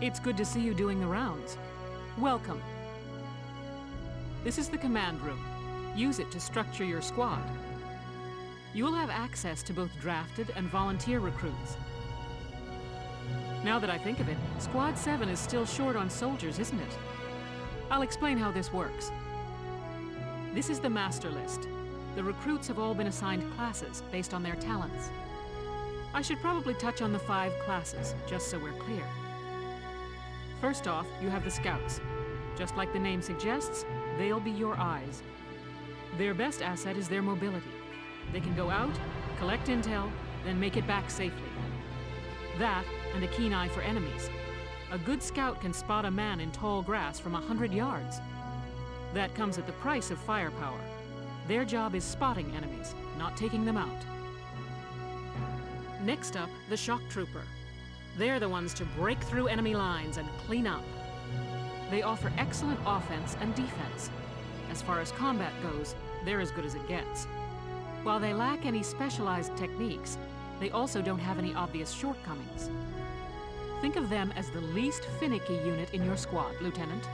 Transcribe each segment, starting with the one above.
It's good to see you doing the rounds. Welcome. This is the command room. Use it to structure your squad. You will have access to both drafted and volunteer recruits. Now that I think of it, Squad 7 is still short on soldiers, isn't it? I'll explain how this works. This is the master list. The recruits have all been assigned classes based on their talents. I should probably touch on the 5 classes, just so we're clear. First off, you have the scouts. Just like the name suggests, they'll be your eyes. Their best asset is their mobility. They can go out, collect intel, then make it back safely. That, and a keen eye for enemies. A good scout can spot a man in tall grass from 100 yards. That comes at the price of firepower. Their job is spotting enemies, not taking them out. Next up, the shock trooper. They're the ones to break through enemy lines and clean up. They offer excellent offense and defense. As far as combat goes, they're as good as it gets. While they lack any specialized techniques, they also don't have any obvious shortcomings. Think of them as the least finicky unit in your squad, Lieutenant.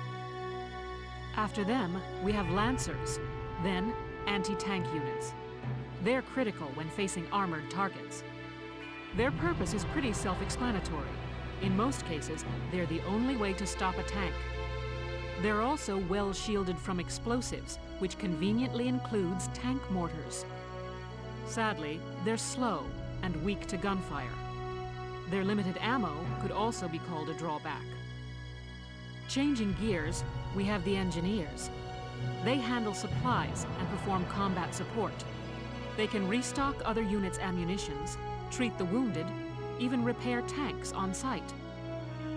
After them, we have Lancers, then anti-tank units. They're critical when facing armored targets. Their purpose is pretty self-explanatory. In most cases, they're the only way to stop a tank. They're also well shielded from explosives, which conveniently includes tank mortars. Sadly, they're slow and weak to gunfire. Their limited ammo could also be called a drawback. Changing gears, we have the engineers. They handle supplies and perform combat support. They can restock other units' ammunitions, treat the wounded, even repair tanks on site.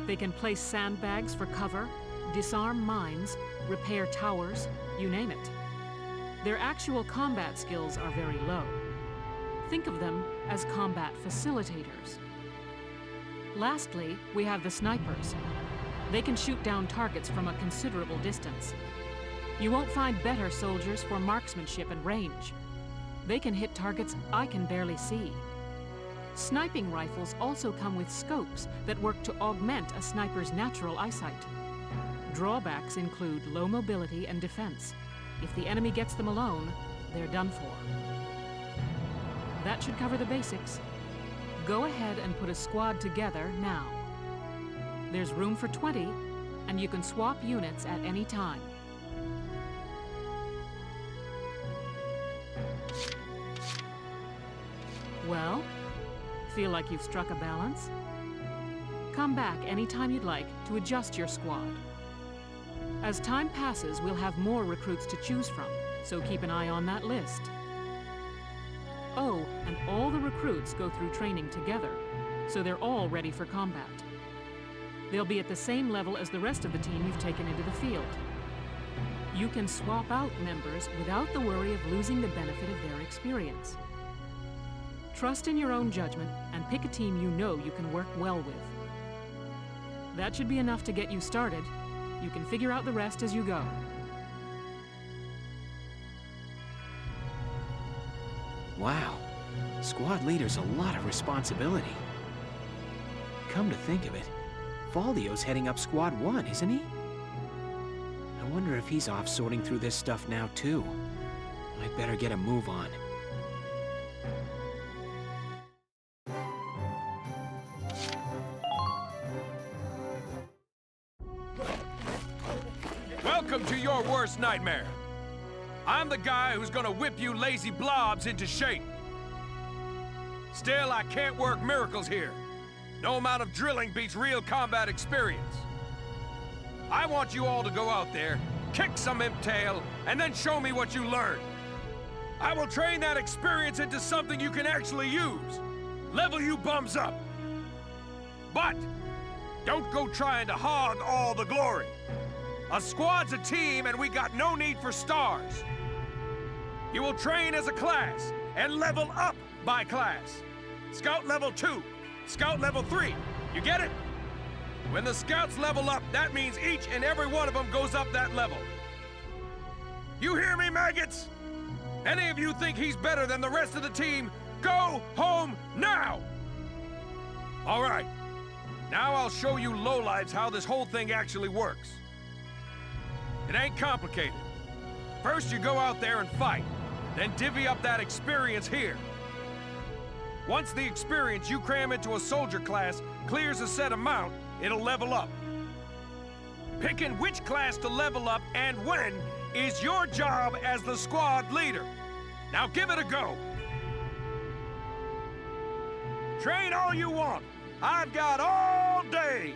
They can place sandbags for cover, disarm mines, repair towers, you name it. Their actual combat skills are very low. Think of them as combat facilitators. Lastly, we have the snipers. They can shoot down targets from a considerable distance. You won't find better soldiers for marksmanship and range. They can hit targets I can barely see. Sniping rifles also come with scopes that work to augment a sniper's natural eyesight. Drawbacks include low mobility and defense. If the enemy gets them alone, they're done for. That should cover the basics. Go ahead and put a squad together now. There's room for 20, and you can swap units at any time. Well, feel like you've struck a balance? Come back anytime you'd like to adjust your squad. As time passes, we'll have more recruits to choose from, so keep an eye on that list. Oh, and all the recruits go through training together, so they're all ready for combat. They'll be at the same level as the rest of the team you've taken into the field. You can swap out members without the worry of losing the benefit of their experience. Trust in your own judgment and pick a team you know you can work well with. That should be enough to get you started. You can figure out the rest as you go. Wow, squad leader's a lot of responsibility. Come to think of it, Faldio's heading up Squad 1, isn't he? I wonder if he's off sorting through this stuff now too. I'd better get a move on. Welcome to your worst nightmare. I'm the guy who's gonna whip you lazy blobs into shape. Still, I can't work miracles here. No amount of drilling beats real combat experience. I want you all to go out there, kick some imp tail, and then show me what you learned. I will train that experience into something you can actually use. Level you bums up. But don't go trying to hog all the glory. A squad's a team, and we got no need for stars. You will train as a class and level up by class. Scout level 2, Scout level 3. You get it? When the scouts level up, that means each and every one of them goes up that level. You hear me, maggots? Any of you think he's better than the rest of the team, go home now! All right. Now I'll show you lowlives how this whole thing actually works. It ain't complicated. First you go out there and fight, then divvy up that experience here. Once the experience you cram into a soldier class clears a set amount, it'll level up. Picking which class to level up and when is your job as the squad leader. Now give it a go. Train all you want. I've got all day.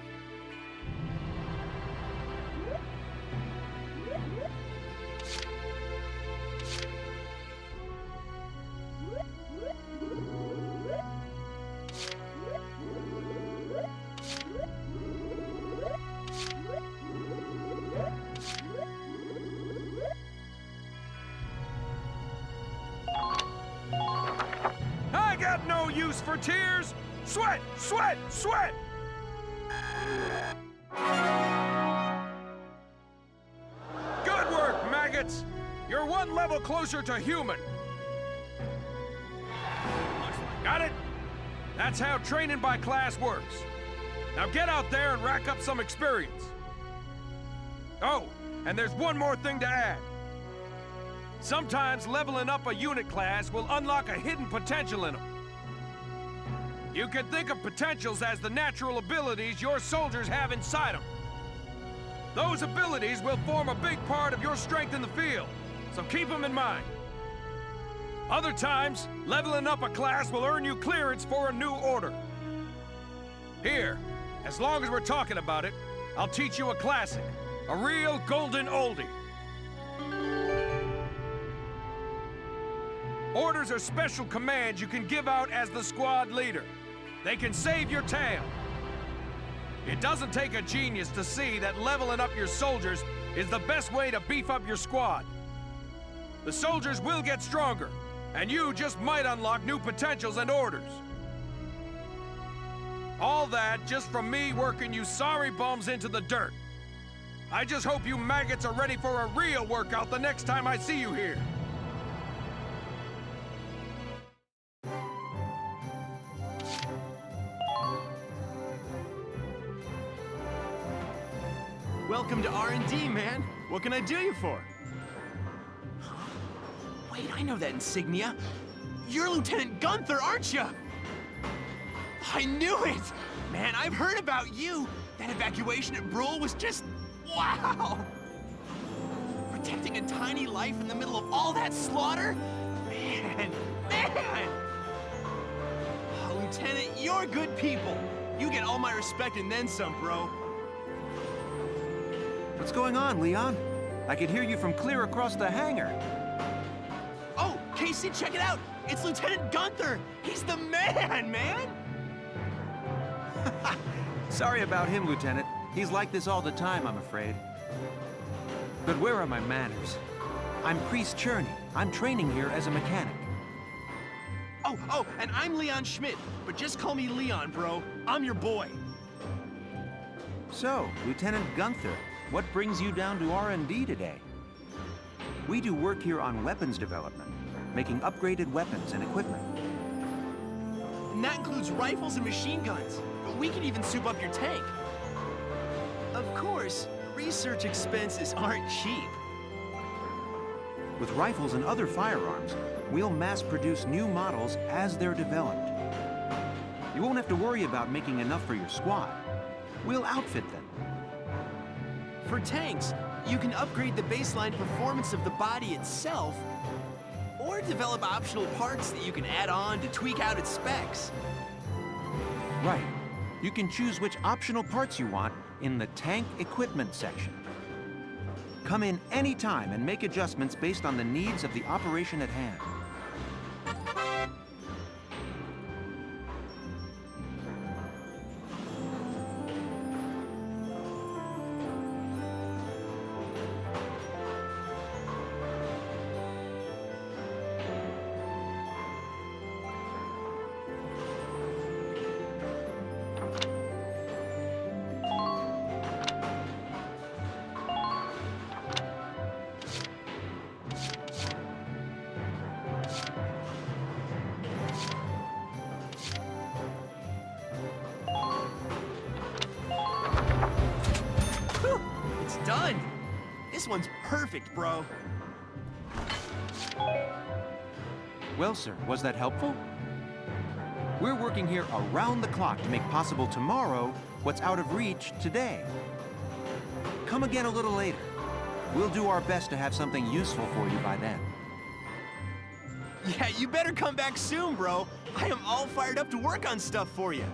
I got no use for tears. Sweat, sweat, sweat! Good work, maggots! You're one level closer to human. Got it? That's how training by class works. Now get out there and rack up some experience. Oh, and there's one more thing to add. Sometimes leveling up a unit class will unlock a hidden potential in them. You can think of potentials as the natural abilities your soldiers have inside them. Those abilities will form a big part of your strength in the field, so keep them in mind. Other times, leveling up a class will earn you clearance for a new order. Here, as long as we're talking about it, I'll teach you a classic, a real golden oldie. Orders are special commands you can give out as the squad leader. They can save your tail. It doesn't take a genius to see that leveling up your soldiers is the best way to beef up your squad. The soldiers will get stronger, and you just might unlock new potentials and orders. All that just from me working you sorry bums into the dirt. I just hope you maggots are ready for a real workout the next time I see you here. Welcome to R&D, man. What can I do you for? Wait, I know that insignia. You're Lieutenant Gunther, aren't you? I knew it! Man, I've heard about you. That evacuation at Brule was just... wow! Protecting a tiny life in the middle of all that slaughter? Man! Oh, Lieutenant, you're good people. You get all my respect and then some, bro. What's going on, Leon? I could hear you from clear across the hangar. Oh, Casey, check it out! It's Lieutenant Gunther! He's the man! Sorry about him, Lieutenant. He's like this all the time, I'm afraid. But where are my manners? I'm Priest Cherney. I'm training here as a mechanic. Oh, and I'm Leon Schmidt, but just call me Leon, bro. I'm your boy. So, Lieutenant Gunther, what brings you down to R&D today? We do work here on weapons development, making upgraded weapons and equipment. And that includes rifles and machine guns, but we can even soup up your tank. Of course, research expenses aren't cheap. With rifles and other firearms, we'll mass produce new models as they're developed. You won't have to worry about making enough for your squad. We'll outfit them. For tanks, you can upgrade the baseline performance of the body itself, or develop optional parts that you can add on to tweak out its specs. Right. You can choose which optional parts you want in the tank equipment section. Come in any time and make adjustments based on the needs of the operation at hand. one's perfect, bro. Well, sir, was that helpful? We're working here around the clock to make possible tomorrow what's out of reach today. Come again a little later. We'll do our best to have something useful for you by then. Yeah, you better come back soon, bro. I am all fired up to work on stuff for you.